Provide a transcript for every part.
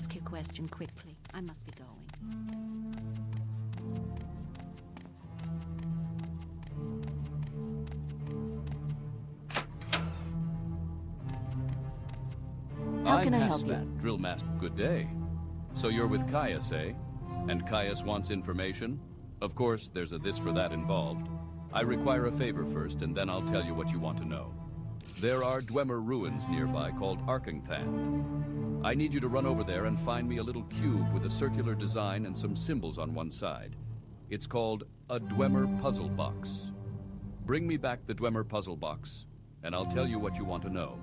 ask your question quickly. I must be going. How can I help you? Drill Master, good day. So you're with Caius, eh? And Caius wants information? Of course, there's a this for that involved. I require a favor first, and then I'll tell you what you want to know. There are Dwemer ruins nearby called Arkangthand. I need you to run over there and find me a little cube with a circular design and some symbols on one side. It's called a Dwemer puzzle box. Bring me back the Dwemer puzzle box, and I'll tell you what you want to know.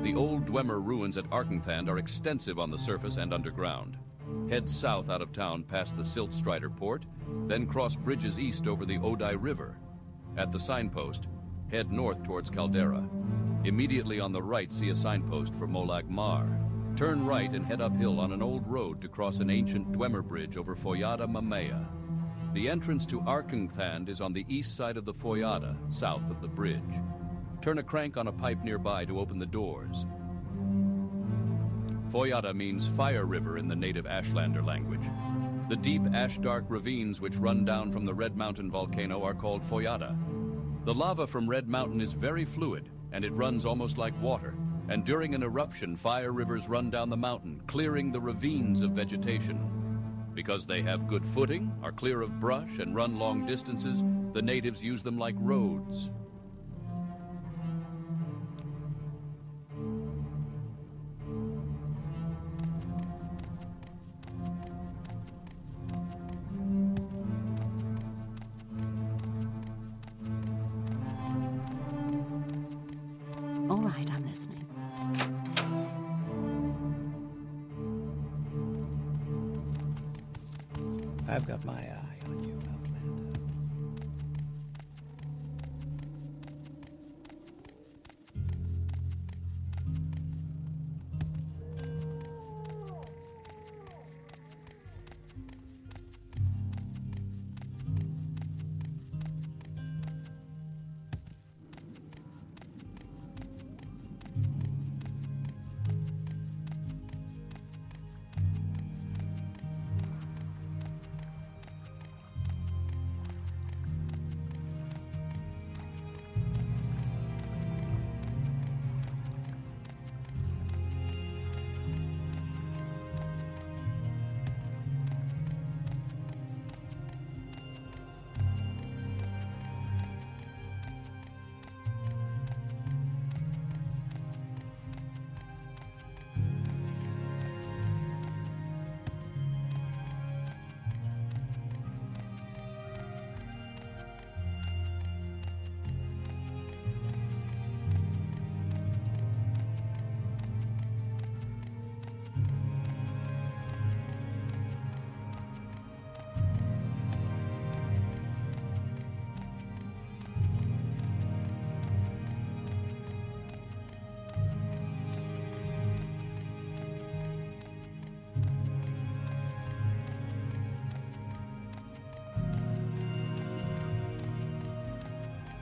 The old Dwemer ruins at Arkangthand are extensive on the surface and underground. Head south out of town past the Siltstrider port, then cross bridges east over the Odai River. At the signpost, head north towards Caldera. Immediately on the right, see a signpost for Molag Mar. Turn right and head uphill on an old road to cross an ancient Dwemer bridge over Foyada Mamea. The entrance to Arkangthand is on the east side of the Foyada, south of the bridge. Turn a crank on a pipe nearby to open the doors. Foyada means fire river in the native Ashlander language. The deep ash-dark ravines which run down from the Red Mountain volcano are called Foyada. The lava from Red Mountain is very fluid, and it runs almost like water. And during an eruption, fire rivers run down the mountain, clearing the ravines of vegetation. Because they have good footing, are clear of brush, and run long distances, the natives use them like roads. All right, I'm listening. I've got my eye on you, Outlander.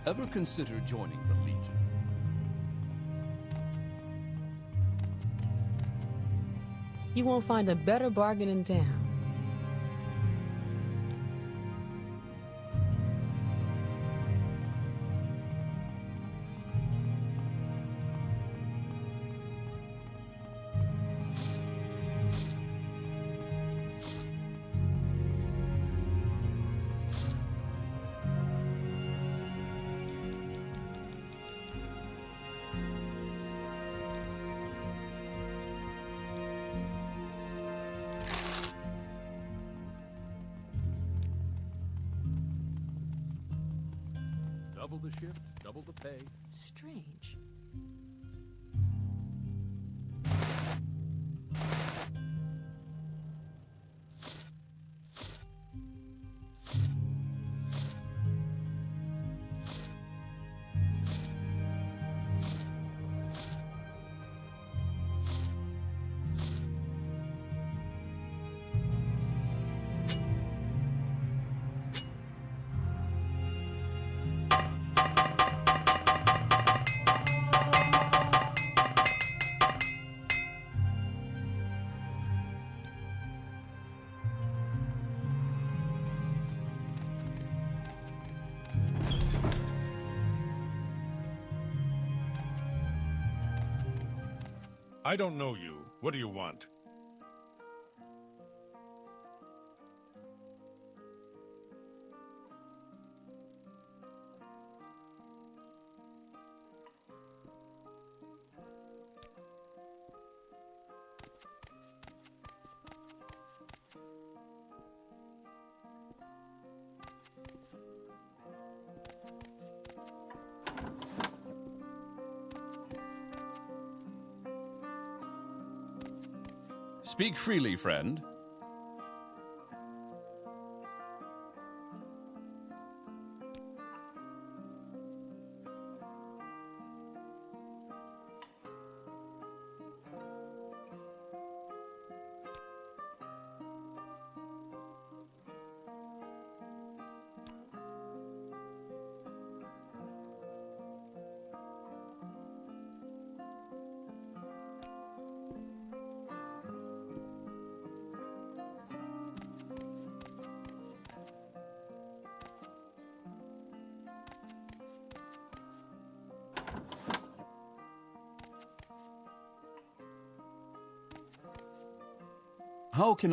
Ever consider joining the Legion? You won't find a better bargain in town. Double the shift, double the pay. Strange. I don't know you. What do you want? Speak freely, friend.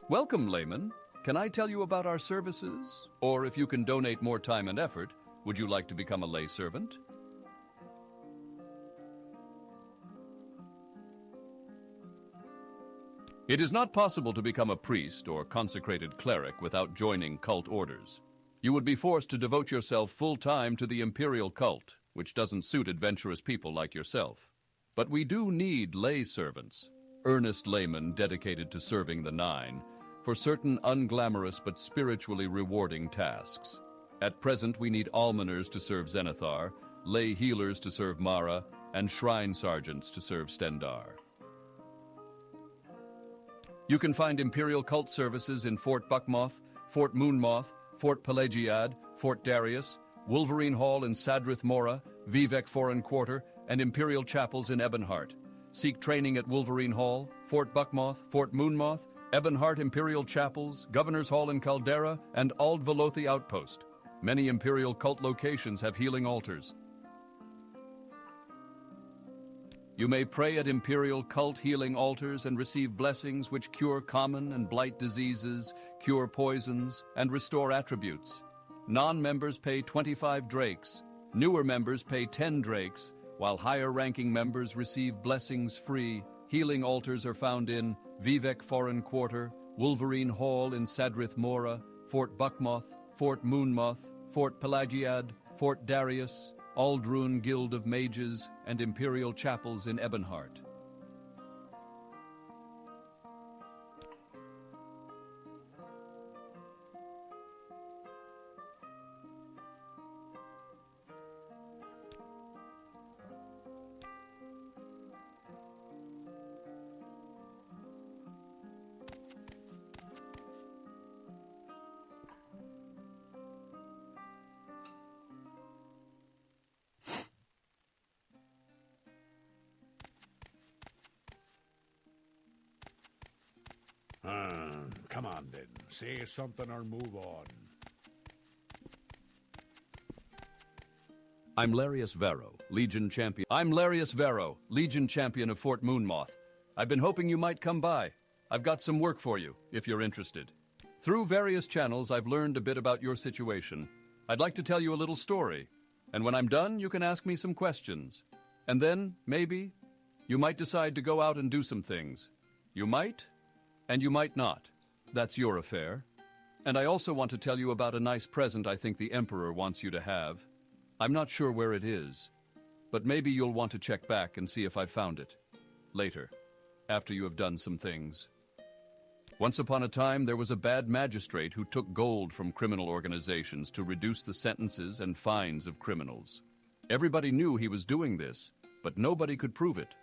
Welcome, layman. Can I tell you about our services? Or if you can donate more time and effort, would you like to become a lay servant? It is not possible to become a priest or consecrated cleric without joining cult orders. You would be forced to devote yourself full-time to the imperial cult, which doesn't suit adventurous people like yourself. But we do need lay servants, earnest laymen dedicated to serving the Nine, for certain unglamorous but spiritually rewarding tasks. At present, we need almoners to serve Zenithar, lay healers to serve Mara, and shrine sergeants to serve Stendar. You can find Imperial cult services in Fort Buckmoth, Fort Moonmoth, Fort Pelagiad, Fort Darius, Wolverine Hall in Sadrith Mora, Vivek Foreign Quarter, and Imperial chapels in Ebonheart. Seek training at Wolverine Hall, Fort Buckmoth, Fort Moonmoth, Ebonheart Imperial Chapels, Governor's Hall in Caldera, and Ald Velothi Outpost. Many Imperial cult locations have healing altars. You may pray at Imperial cult healing altars and receive blessings which cure common and blight diseases, cure poisons, and restore attributes. Non-members pay 25 drakes. Newer members pay 10 drakes, while higher-ranking members receive blessings free. Healing altars are found in Vivek Foreign Quarter, Wolverine Hall in Sadrith Mora, Fort Buckmoth, Fort Moonmoth, Fort Pelagiad, Fort Darius, Aldrune Guild of Mages, and Imperial chapels in Ebonheart. Come on then, say something or move on. I'm Larius Vero, Legion Champion. I'm Larius Vero, Legion Champion of Fort Moonmoth. I've been hoping you might come by. I've got some work for you, if you're interested. Through various channels, I've learned a bit about your situation. I'd like to tell you a little story, and when I'm done, you can ask me some questions. And then, maybe, you might decide to go out and do some things. You might, and you might not. That's your affair. And I also want to tell you about a nice present I think the Emperor wants you to have. I'm not sure where it is, but maybe you'll want to check back and see if I found it. Later, after you have done some things. Once upon a time, there was a bad magistrate who took gold from criminal organizations to reduce the sentences and fines of criminals. Everybody knew he was doing this, but nobody could prove it.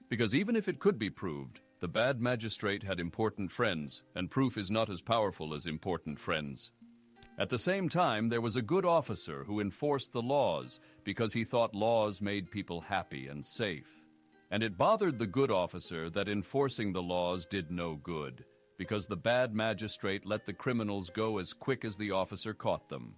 Because even if it could be proved, the bad magistrate had important friends, and proof is not as powerful as important friends. At the same time, there was a good officer who enforced the laws because he thought laws made people happy and safe. And it bothered the good officer that enforcing the laws did no good, because the bad magistrate let the criminals go as quick as the officer caught them.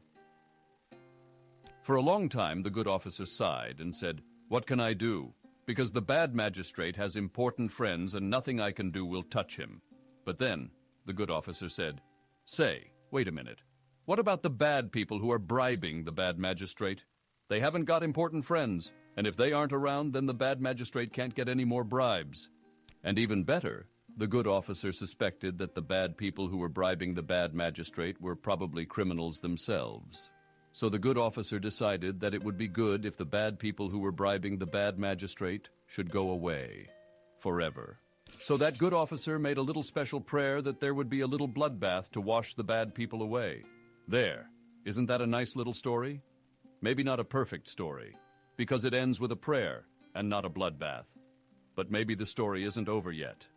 For a long time, the good officer sighed and said, "What can I do? because the bad magistrate has important friends and nothing I can do will touch him. But then, the good officer said, Say, wait a minute. What about the bad people who are bribing the bad magistrate? They haven't got important friends, and if they aren't around, then the bad magistrate can't get any more bribes. And even better, the good officer suspected that the bad people who were bribing the bad magistrate were probably criminals themselves. So the good officer decided that it would be good if the bad people who were bribing the bad magistrate should go away forever. So that good officer made a little special prayer that there would be a little bloodbath to wash the bad people away. There. Isn't that a nice little story? Maybe not a perfect story, because it ends with a prayer and not a bloodbath. But maybe the story isn't over yet.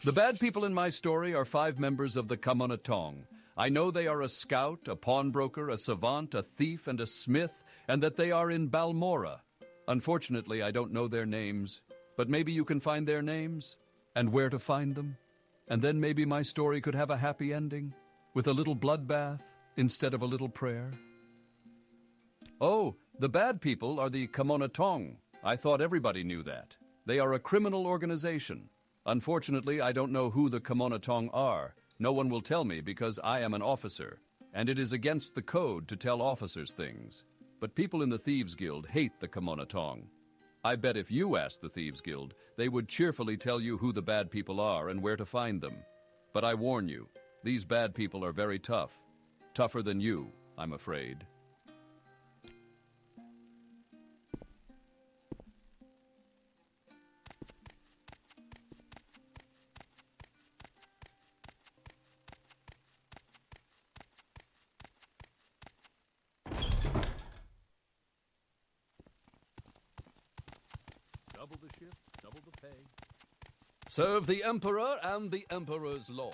The bad people in my story are 5 members of the Kamonatong. I know they are a scout, a pawnbroker, a savant, a thief, and a smith, and that they are in Balmora. Unfortunately, I don't know their names, but maybe you can find their names, and where to find them. And then maybe my story could have a happy ending, with a little bloodbath instead of a little prayer. Oh, the bad people are the Kamonatong. I thought everybody knew that. They are a criminal organization. Unfortunately, I don't know who the Kamonatong are. No one will tell me because I am an officer, and it is against the code to tell officers things. But people in the Thieves Guild hate the Kamonatong. I bet if you asked the Thieves Guild, they would cheerfully tell you who the bad people are and where to find them. But I warn you, these bad people are very tough. Tougher than you, I'm afraid. Double the shift, double the pay. Serve the Emperor and the Emperor's law.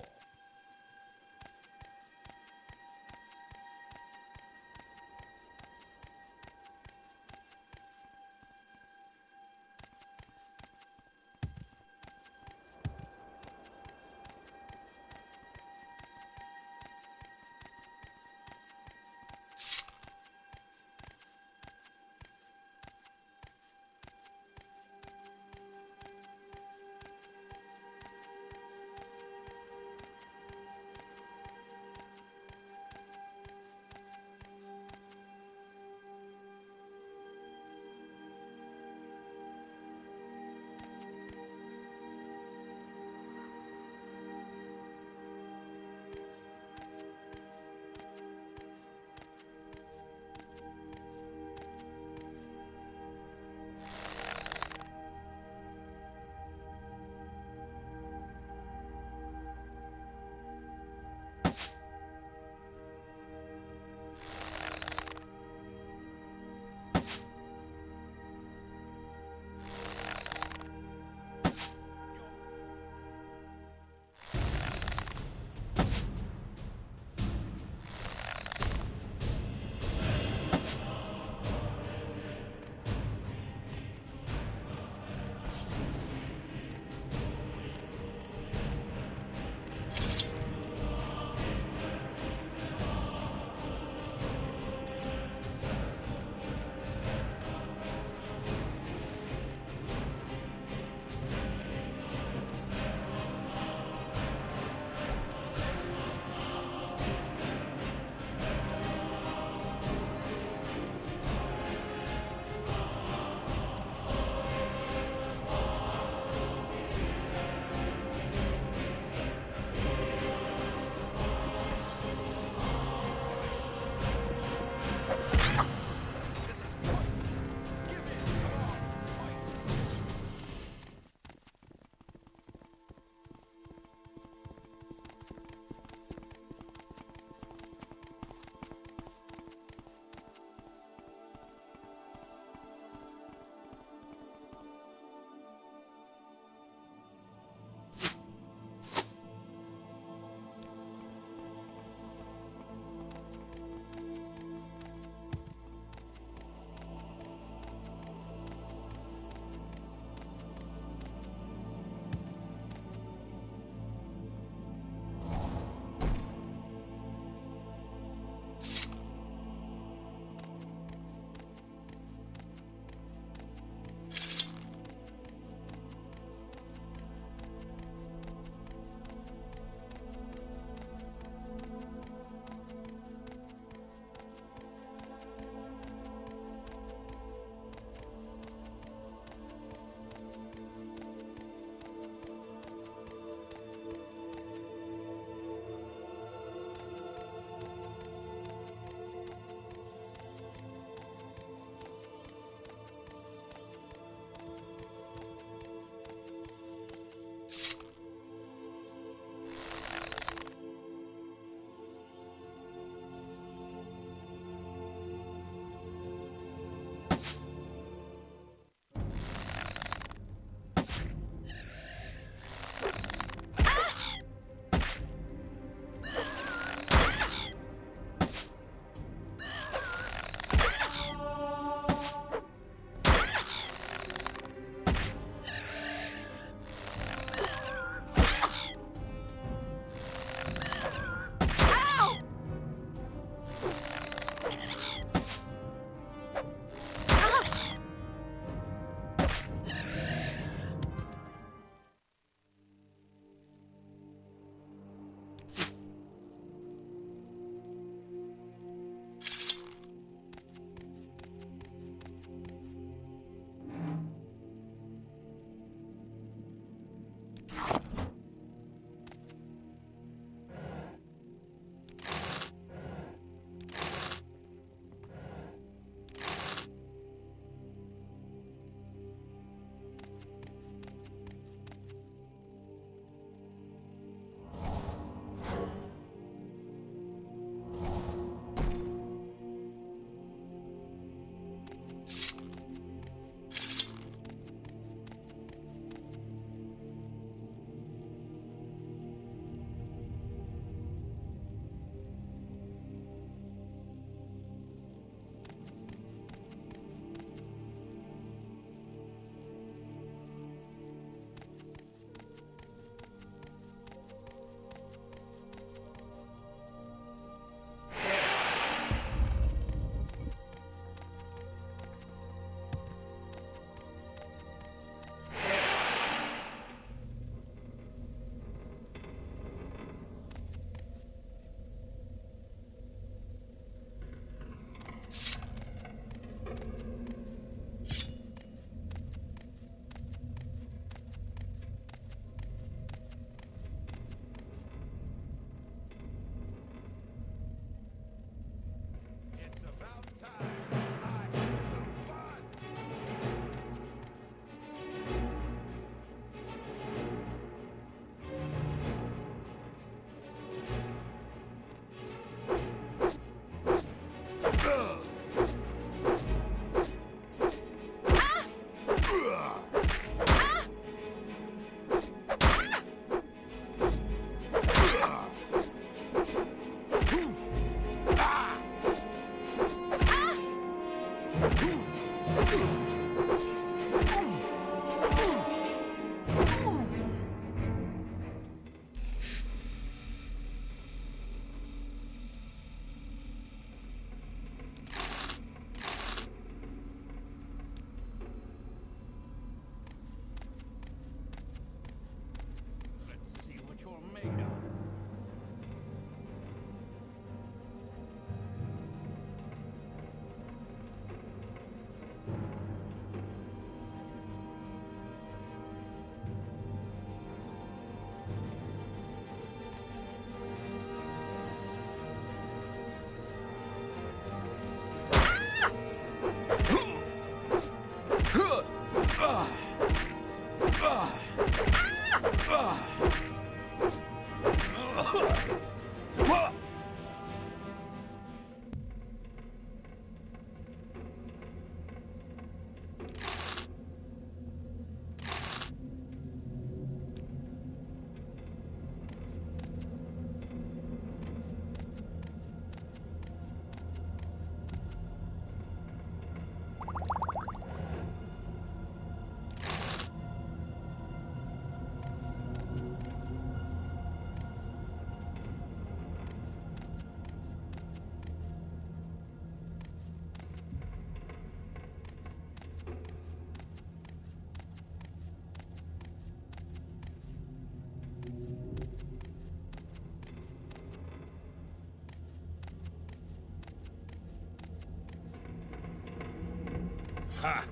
Ha!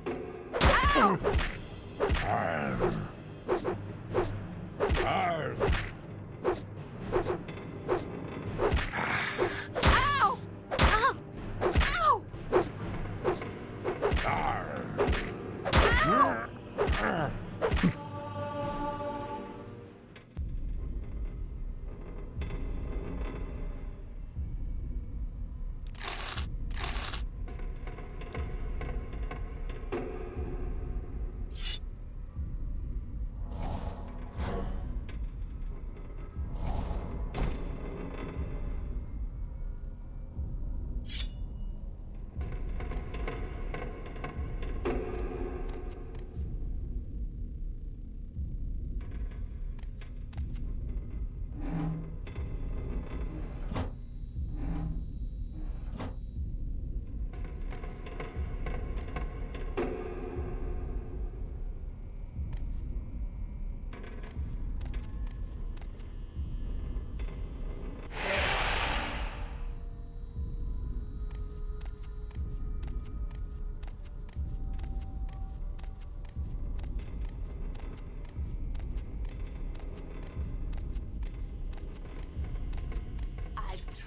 Ow! Arr! Arr! Ow! Ow! Ow! Arr! Ow!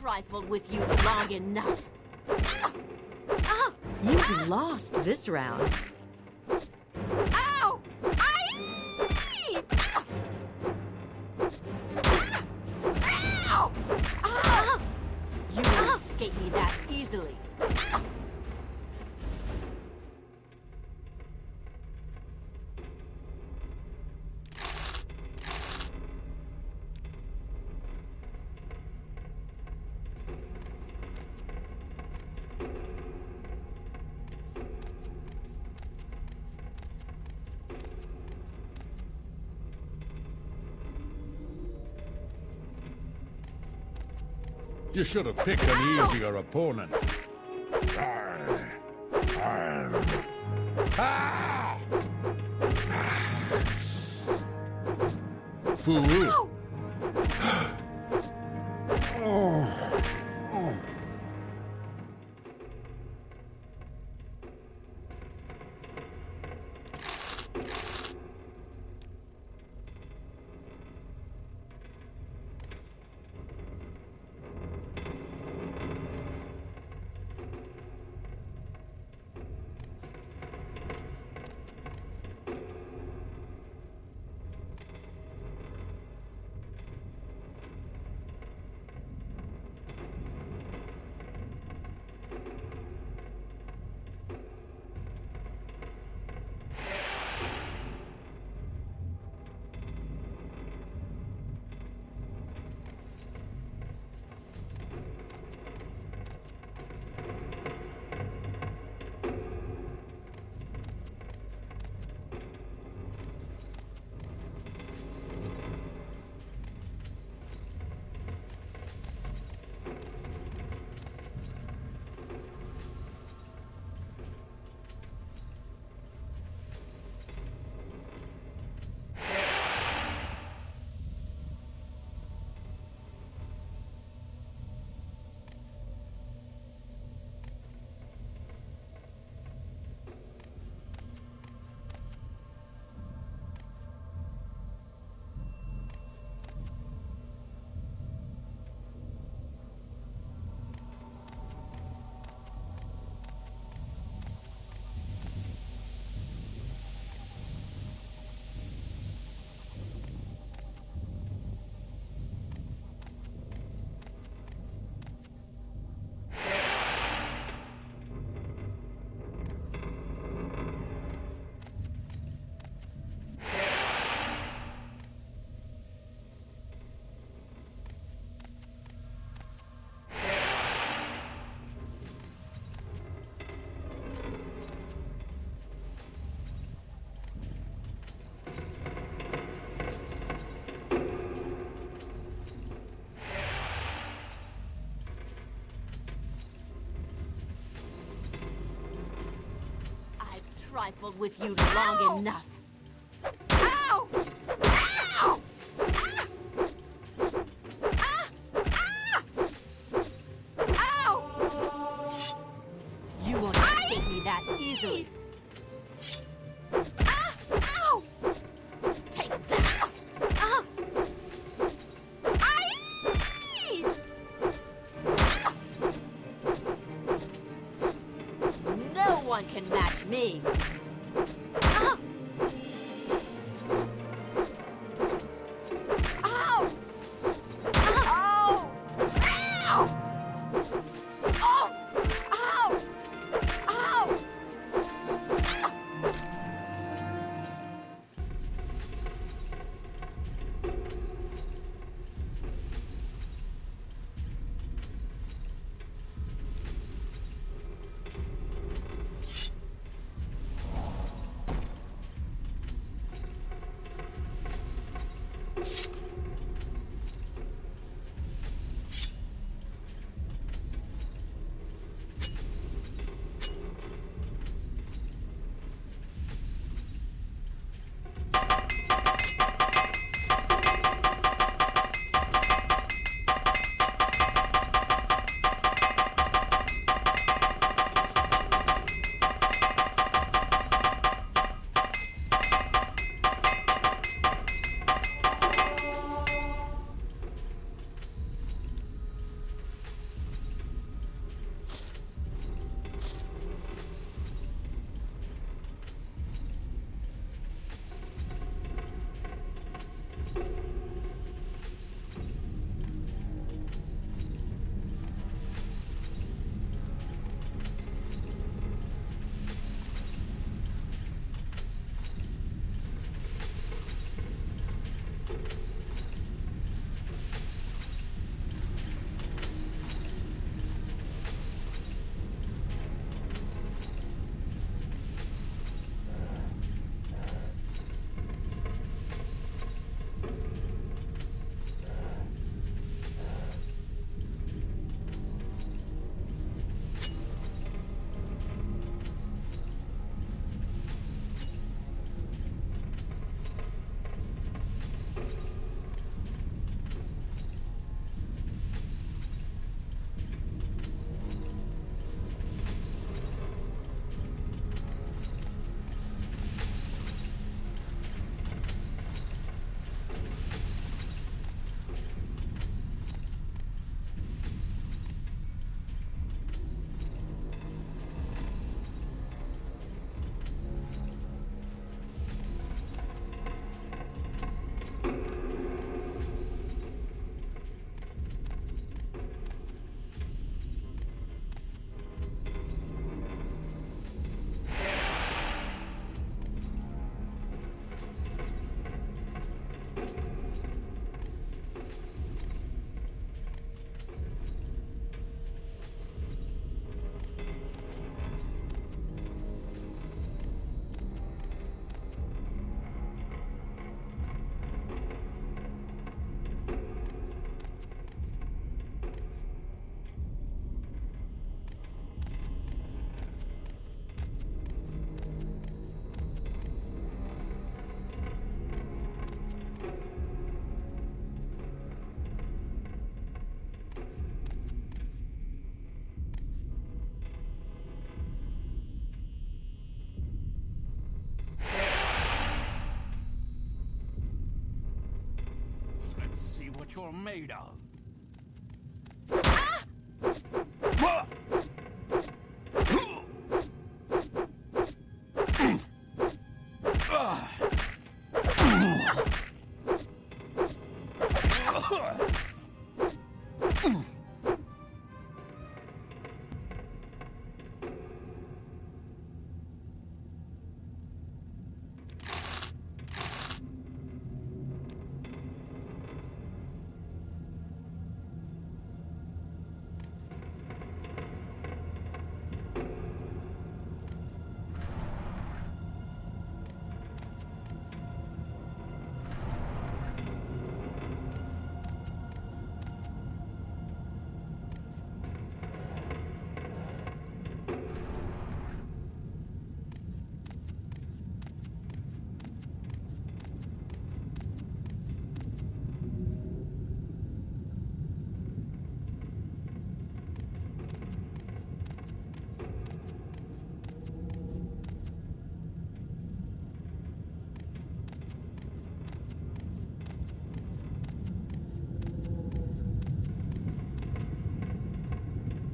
Trifled with you long enough. You've lost this round. Ow! Aye! Ow! You won't escape me that easily. You should have picked an easier opponent. Arr! Arr! Ah! Fool! Oh. Oh. Trifled with you long enough. Ow! Ow! Ow! You won't escape me that easily. one can match me. Ah! Ow! Ow! Ow! Oh! Ow! Ow! What you're made of.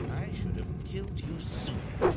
I should have killed you sooner.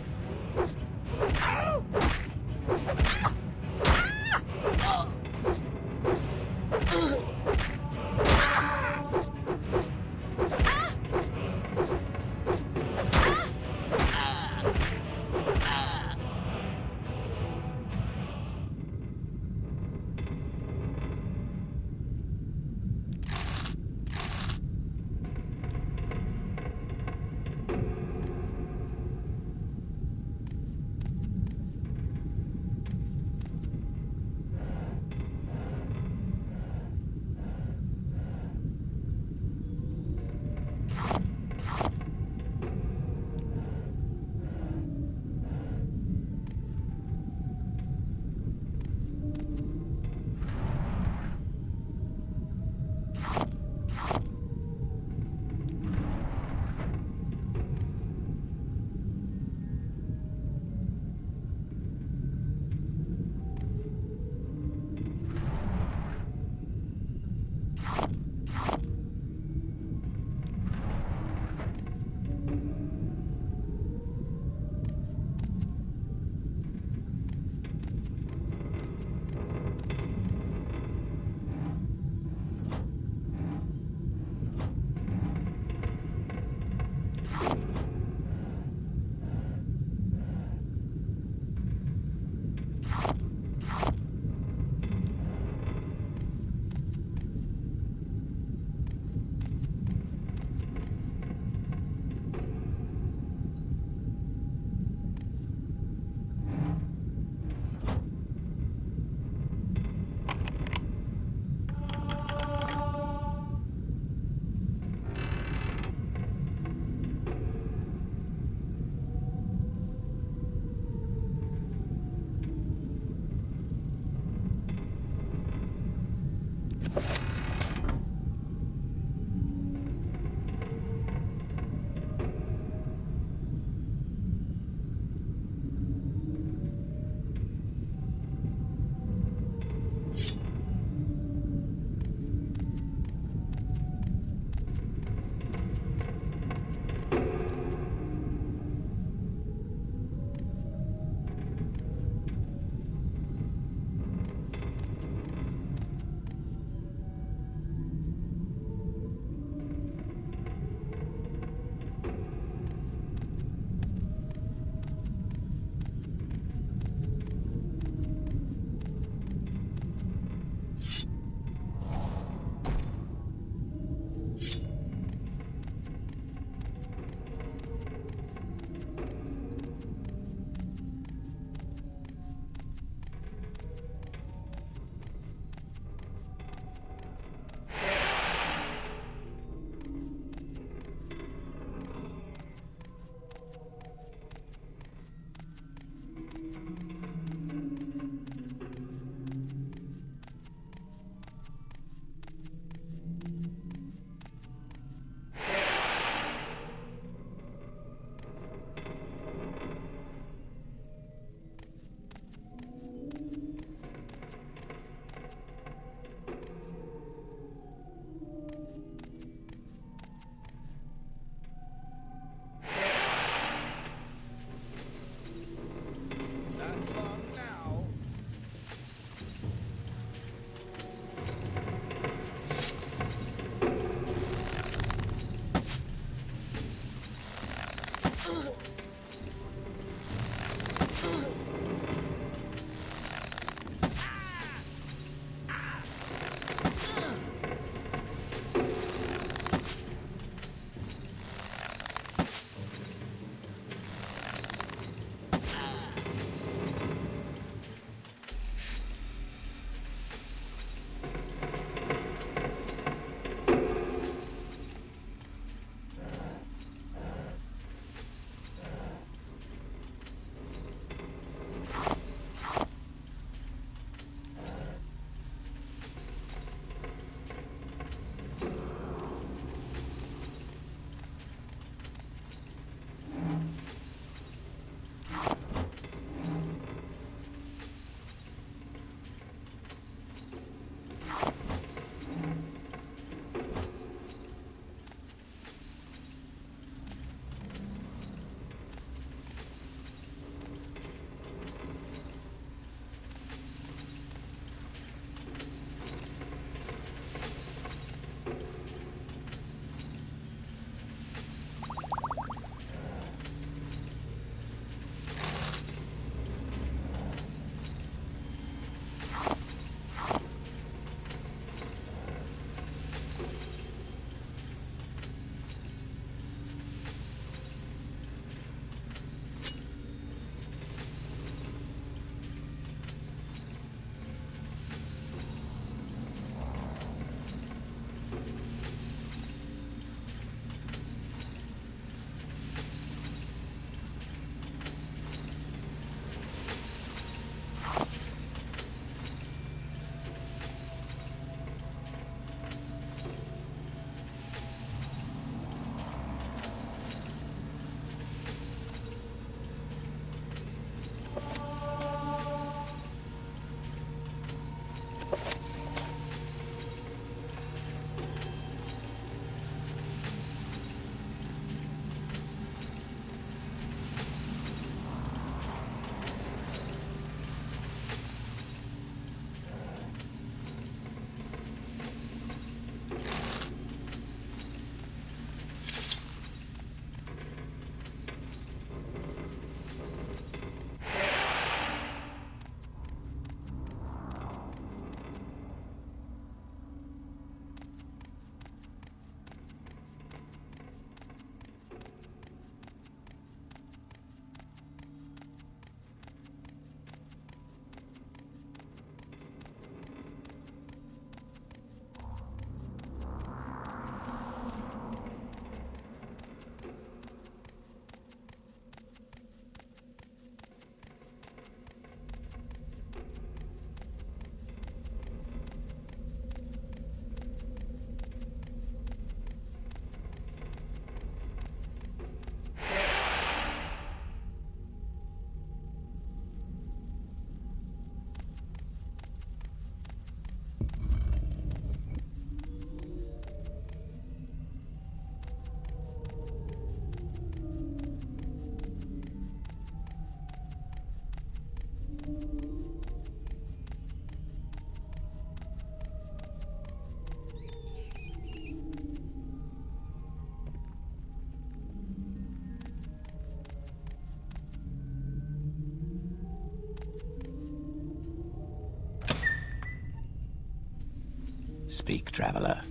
speak, traveler.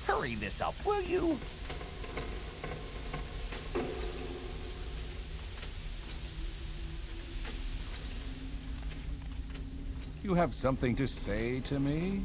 Hurry this up, will you? You have something to say to me?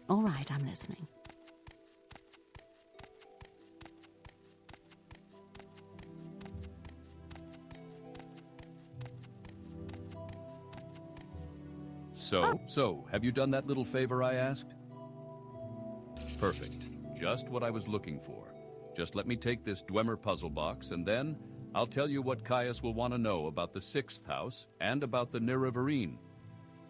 All right, I'm listening. So, have you done that little favor I asked? Perfect. Just what I was looking for. Just let me take this Dwemer puzzle box, and then I'll tell you what Caius will want to know about the 6th house and about the Nerevarine.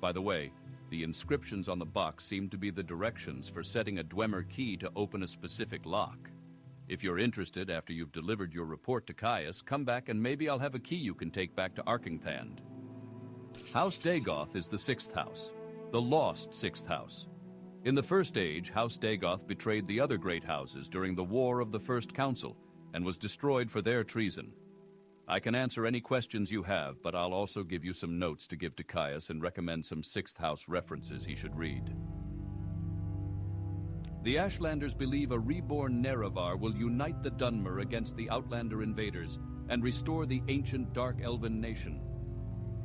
By the way, the inscriptions on the box seem to be the directions for setting a Dwemer key to open a specific lock. If you're interested after you've delivered your report to Caius, come back and maybe I'll have a key you can take back to Arkenthand. House Dagoth is the 6th house, the lost 6th house. In the First Age, House Dagoth betrayed the other great houses during the War of the First Council and was destroyed for their treason. I can answer any questions you have, but I'll also give you some notes to give to Caius and recommend some 6th house references he should read. The Ashlanders believe a reborn Nerevar will unite the Dwemer against the Outlander invaders and restore the ancient Dark Elven nation.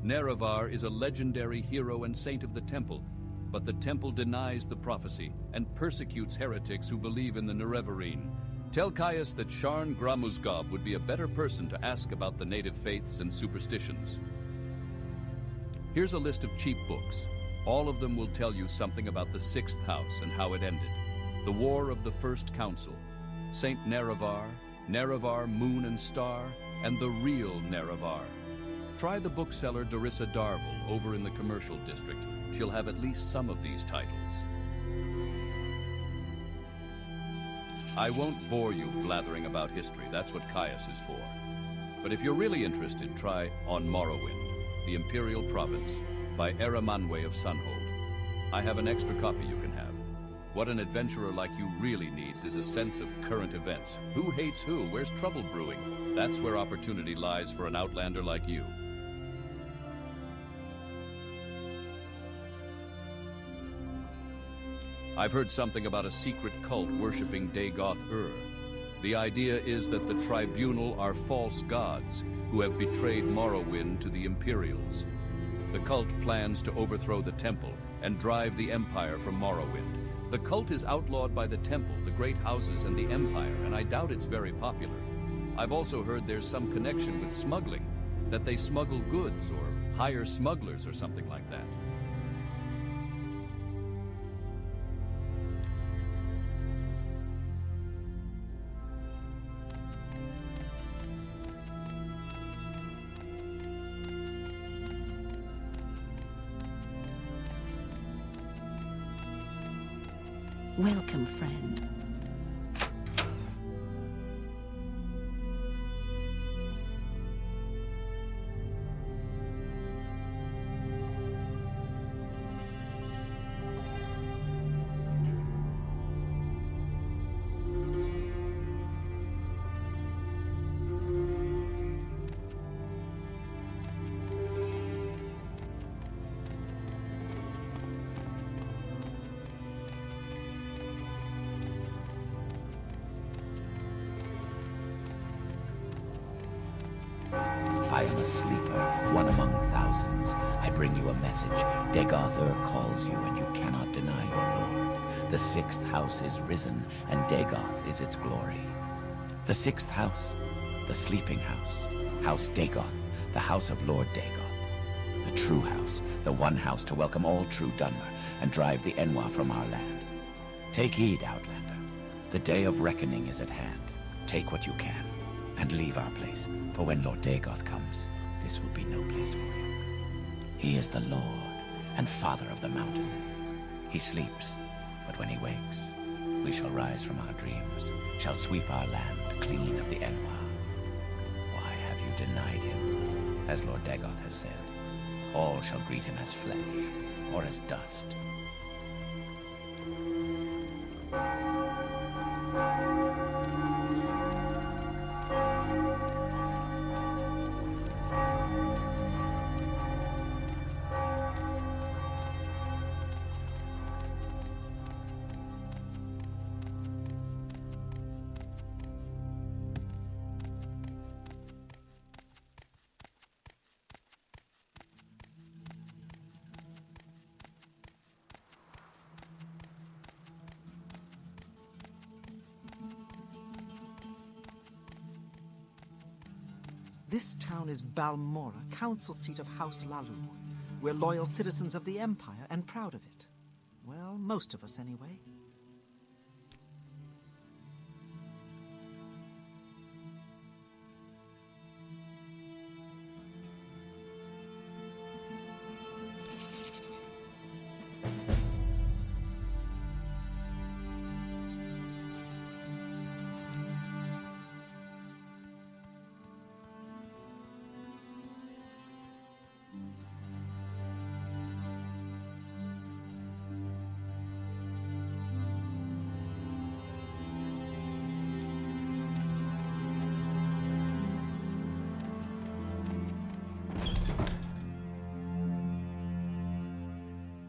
Nerevar is a legendary hero and saint of the Temple, but the Temple denies the prophecy and persecutes heretics who believe in the Nerevarine. Tell Caius that Sharn Gramuzgob would be a better person to ask about the native faiths and superstitions. Here's a list of cheap books. All of them will tell you something about the 6th house and how it ended. The War of the First Council, Saint Nerevar, Nerevar Moon and Star, and the real Nerevar. Try the bookseller Darissa Darvel over in the commercial district. She'll have at least some of these titles. I won't bore you blathering about history. That's what Caius is for. But if you're really interested, try On Morrowind, the Imperial Province, by Eramanwe of Sunhold. I have an extra copy you can have. What an adventurer like you really needs is a sense of current events. Who hates who? Where's trouble brewing? That's where opportunity lies for an outlander like you. I've heard something about a secret cult worshipping Dagoth-Ur. The idea is that the Tribunal are false gods who have betrayed Morrowind to the Imperials. The cult plans to overthrow the Temple and drive the Empire from Morrowind. The cult is outlawed by the Temple, the great houses, and the Empire, and I doubt it's very popular. I've also heard there's some connection with smuggling, that they smuggle goods or hire smugglers or something like that. Welcome, friend. I am a sleeper, one among thousands. I bring you a message. Dagoth-Ur calls you, and you cannot deny your lord. The 6th house is risen, and Dagoth is its glory. The 6th house, the sleeping house. House Dagoth, the house of Lord Dagoth. The true house, the one house to welcome all true Dwemer and drive the Enwa from our land. Take heed, Outlander. The day of reckoning is at hand. Take what you can, and leave our place, for when Lord Dagoth comes, this will be no place for you. He is the Lord and Father of the mountain. He sleeps, but when he wakes, we shall rise from our dreams, shall sweep our land clean of the Enwa. Why have you denied him? As Lord Dagoth has said, all shall greet him as flesh or as dust. This town is Balmora, council seat of House Lalu. We're loyal citizens of the Empire and proud of it. Well, most of us anyway.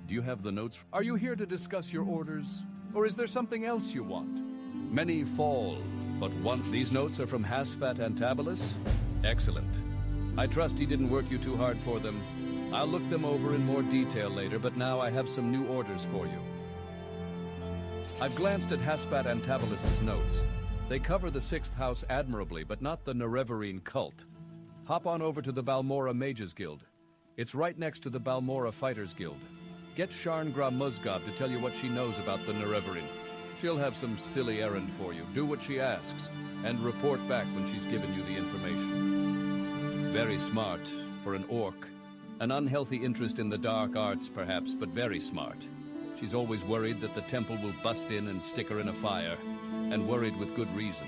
Do you have the notes? Are you here to discuss your orders? Or is there something else you want? Many fall, but these notes are from Hasfat Antabolus? Excellent. I trust he didn't work you too hard for them. I'll look them over in more detail later, but now I have some new orders for you. I've glanced at Hasfat Antabolus's notes. They cover the 6th House admirably, but not the Nerevarine cult. Hop on over to the Balmora Mages Guild. It's right next to the Balmora Fighters Guild. Get Sharngra Musgob to tell you what she knows about the Nerevarine. She'll have some silly errand for you. Do what she asks, and report back when she's given you the information. Very smart for an orc. An unhealthy interest in the dark arts, perhaps, but very smart. She's always worried that the temple will bust in and stick her in a fire, and worried with good reason.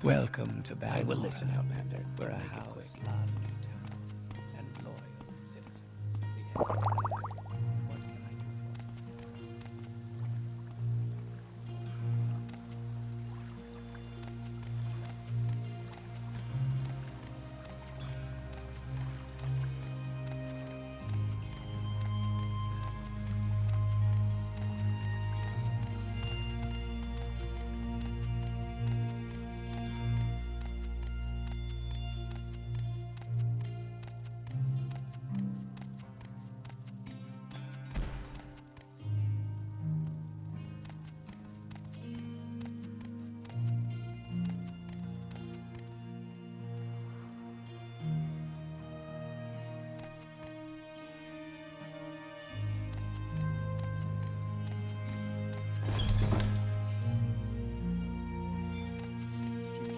Welcome to Balmora. I will listen, Outlander. We're a house, lovely town, and loyal citizens of the Empire. What can I do for you?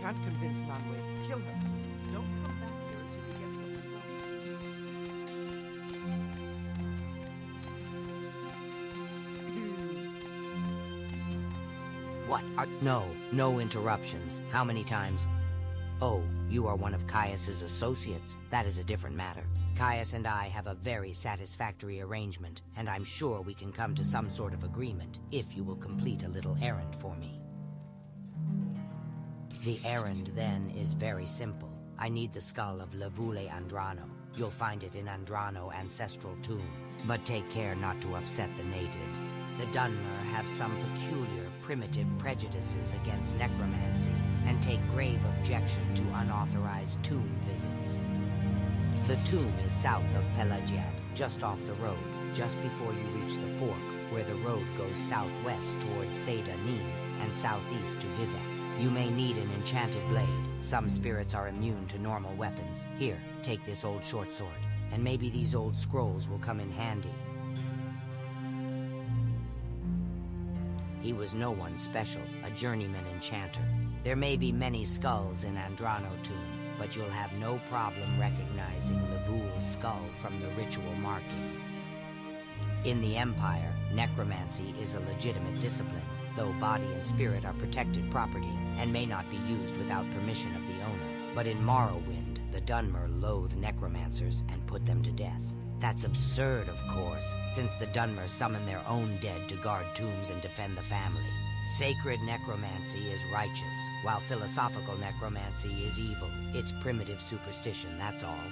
Can't convince Manwë. Kill her. Don't come back here until you get some results. What? No interruptions. How many times? Oh, you are one of Caius's associates. That is a different matter. Caius and I have a very satisfactory arrangement, and I'm sure we can come to some sort of agreement if you will complete a little errand for me. The errand, then, is very simple. I need the skull of Levule Andrano. You'll find it in Andrano Ancestral Tomb. But take care not to upset the natives. The Dwemer have some peculiar, primitive prejudices against necromancy, and take grave objection to unauthorized tomb visits. The tomb is south of Pelagiad, just off the road, just before you reach the fork, where the road goes southwest towards Seda Nin and southeast to Vivek. You may need an enchanted blade. Some spirits are immune to normal weapons. Here, take this old short sword, and maybe these old scrolls will come in handy. He was no one special, a journeyman enchanter. There may be many skulls in Andrano tomb, but you'll have no problem recognizing Levoul's skull from the ritual markings. In the Empire, necromancy is a legitimate discipline, though body and spirit are protected property and may not be used without permission of the owner. But in Morrowind, the Dwemer loathe necromancers and put them to death. That's absurd, of course, since the Dwemer summon their own dead to guard tombs and defend the family. Sacred necromancy is righteous, while philosophical necromancy is evil. It's primitive superstition, that's all.